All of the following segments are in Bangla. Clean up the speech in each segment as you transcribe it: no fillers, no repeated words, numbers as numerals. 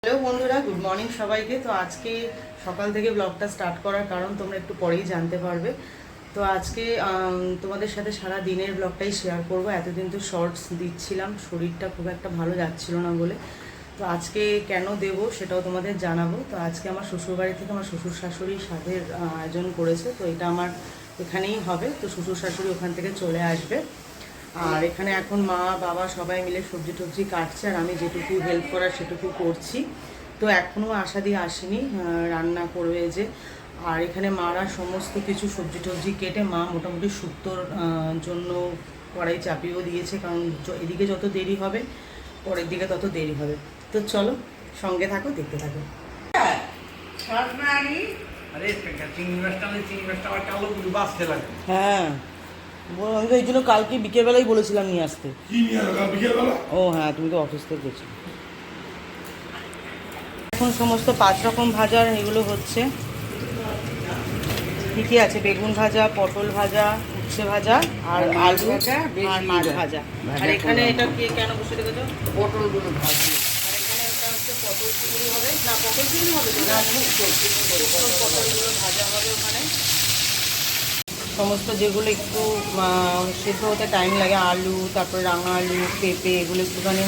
হ্যালো বন্ধুরা, গুড মর্নিং সবাইকে। তো আজকে সকাল থেকে ব্লগটা স্টার্ট করার কারণ তোমরা একটু পরেই জানতে পারবে। তো আজকে তোমাদের সাথে সারা দিনের ব্লগটাই শেয়ার করব। এতদিন তো শর্টস দিচ্ছিলাম, শরীরটা খুব একটা ভালো যাচ্ছিল না বলে। তো আজকে কেন দেব সেটাও তোমাদের জানাবো। তো আজকে আমার শ্বশুরবাড়ি থেকে আমার শ্বশুর শাশুড়ি সাধের আয়োজন করেছে। তো এটা আমার এখানেই হবে। তো শ্বশুর শাশুড়ি ওখান থেকে চলে আসবে। আর এখানে এখন মা বাবা সবাই মিলে সবজি টবজি কাটছে, আর আমি যেটুকু হেল্প করার সেটুকু করছি। তো এখনও আশা দিয়ে আসেনি, রান্না করবে যে। আর এখানে মারা সমস্ত কিছু সবজি টবজি কেটে মা মোটামুটি শুক্তোর জন্য কড়াই চাপিয়েও দিয়েছে, কারণ এদিকে যত দেরি হবে পরের দিকে তত দেরি হবে। তো চলো সঙ্গে থাকো, দেখতে থাকো। হ্যাঁ, আমি তো এই জন্য কালকে বিকেলবেলাই বলেছিলাম নিয়ে আসতে। ও হ্যাঁ, তুমি তো অফিস থেকে গেছো। এখন সমস্ত 5 রকম ভাজার এগুলো হচ্ছে। কী কী আছে? বেগুন ভাজা, পটল ভাজা, উচ্ছে ভাজা, আর আলু আর মাছ ভাজা। আর এখানে এটা কে কেন বসে রেখেছো? পটলগুলো ভাজা। আর এখানে এটা হচ্ছে পটল চিংড়ি হবে না, পটল চিংড়ি হবে তো না, পটলগুলো ভাজা হবে ওখানে। সমস্ত যেগুলো একটু সেদ্ধ হতে টাইম লাগে, আলু, তারপরে রাঙা আলু, পেঁপে, এগুলো একটুখানি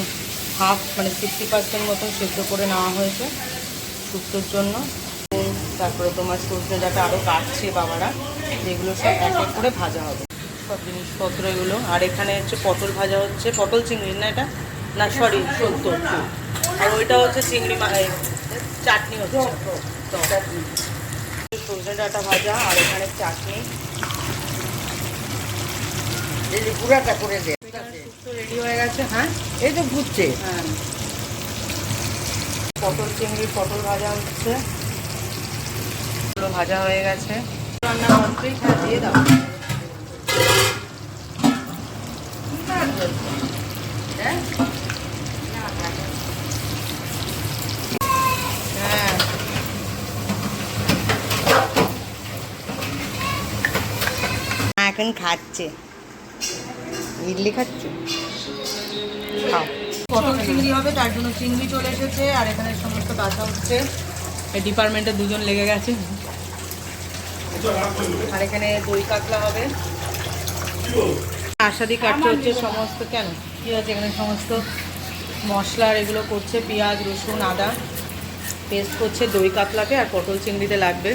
হাফ 60% মতন সেদ্ধ করে নেওয়া হয়েছে শুক্তোর জন্য। তারপরে তোমার সরষে ডাঁটা আরও কাটছে বাবারা, যেগুলো সব এক এক করে ভাজা হবে সব জিনিসপত্র এগুলো। আর এখানে হচ্ছে পটল ভাজা হচ্ছে, পটল চিংড়ি না এটা, না সরি শুক্তো। আর ওইটা হচ্ছে চিংড়ি চাটনি হচ্ছে, সরষে ডাঁটা ভাজা। আর এখানে চাটনি পুরাটা করে দে। রেডি হয়ে গেছে। হ্যাঁ, এই তো ঘুরছে। হ্যাঁ, পটল চিংড়ি পটল ভাজা হচ্ছে, ভাজা হয়ে গেছে। রান্না কমপ্লিট। হ্যাঁ, দিয়ে দাও। হ্যাঁ, এখন খাচ্ছে, ইডলি খাচ্ছে। খাও। পটল চিংড়ি হবে, তার জন্য চিংড়ি চলে এসেছে। আর এখানে সমস্ত বাছা হচ্ছে, এই ডিপার্টমেন্টে দুজন লেগে গেছে। আর এখানে দই কাতলা হবে। আশাদি কাটতে হচ্ছে সমস্ত। কেন কি হচ্ছে? এখানে সমস্ত মশলার এগুলো করছে, পেঁয়াজ রসুন আদা পেস্ট করছে দই কাতলাতে, আর পটল চিংড়িতে লাগবে।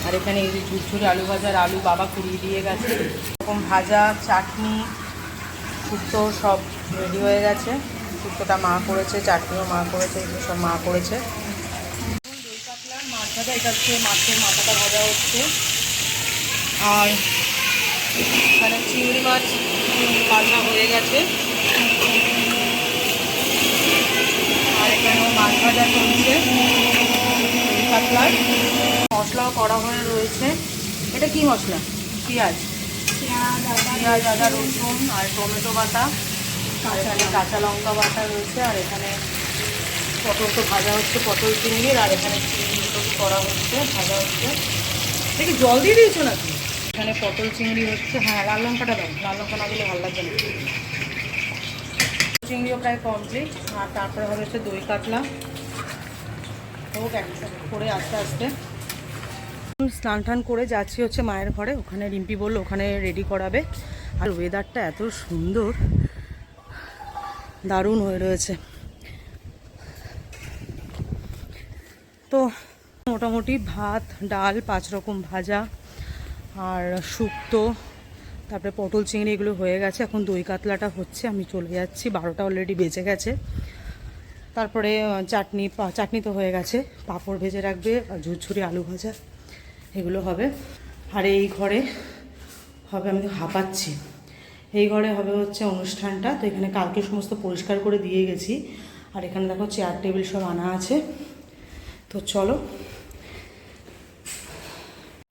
আর এখানে এই যে ঝুরঝুরি আলু ভাজার আলু বাবা কুড়িয়ে দিয়ে গেছে। এরকম ভাজা, চাটনি, শুক্তো সব রেডি হয়ে গেছে। শুক্তোটা মা করেছে, চাটনিও মা করেছে, এগুলো সব মা করেছে। দই কাতলার মাছ ভাজা, এটা হচ্ছে মাছের মাথাটা ভাজা হচ্ছে। আর এখানে চিংড়ি মাছ ভাজা হয়ে গেছে। আর এখানেও মাছ ভাজা চলছে দই কাতলার। মশলাও করা হয়ে রয়েছে। এটা কি মশলা? পেঁয়াজ, আদা, রসুন আর টমেটো বাটা, আর এখানে কাঁচা লঙ্কা বাটা রয়েছে। আর এখানে পটল তো ভাজা হচ্ছে, পটল চিংড়ির। আর এখানে চিংড়িগুলো করা হচ্ছে, ভাজা হচ্ছে। দেখি জল দিয়ে দিয়েছো নাকি? এখানে পটল চিংড়ি হচ্ছে। হ্যাঁ, লাল লঙ্কাটা দাও, লাল লঙ্কা না দিলে ভালো লাগবে না। চিংড়িও প্রায় কমপ্লিট। আর তারপরে হবে হচ্ছে দই কাতলা। হোক একসাথে করে আস্তে আস্তে। স্নান টান করে যাচ্ছি হচ্ছে মায়ের ঘরে। ওখানে রিম্পি বললো ওখানে রেডি করাবে। আর ওয়েদারটা এত সুন্দর, দারুণ হয়ে রয়েছে। তো মোটামুটি ভাত, ডাল, 5 রকম ভাজা আর শুক্তো, তারপরে পটল চিংড়ি এগুলো হয়ে গেছে। এখন দই কাতলাটা হচ্ছে, আমি চলে যাচ্ছি। 12টা অলরেডি বেজে গেছে। তারপরে চাটনি তো হয়ে গেছে, পাঁপড় ভেজে রাখবে, আর ঝুরঝুরি আলু ভাজা এগুলো হবে। আর এই ঘরে হবে, আমি তো হাঁপাচ্ছি, এই ঘরে হবে হচ্ছে অনুষ্ঠানটা। তো এখানে কালকে সমস্ত পরিষ্কার করে দিয়ে গেছি। আর এখানে দেখো চেয়ার টেবিল সব আনা আছে। তো চলো,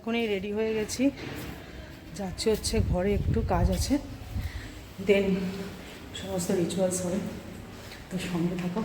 এখনই রেডি হয়ে গেছি, যাচ্ছি হচ্ছে ঘরে, একটু কাজ আছে, দেন সমস্ত রিচুয়ালস হবে। তো সঙ্গে থাকো।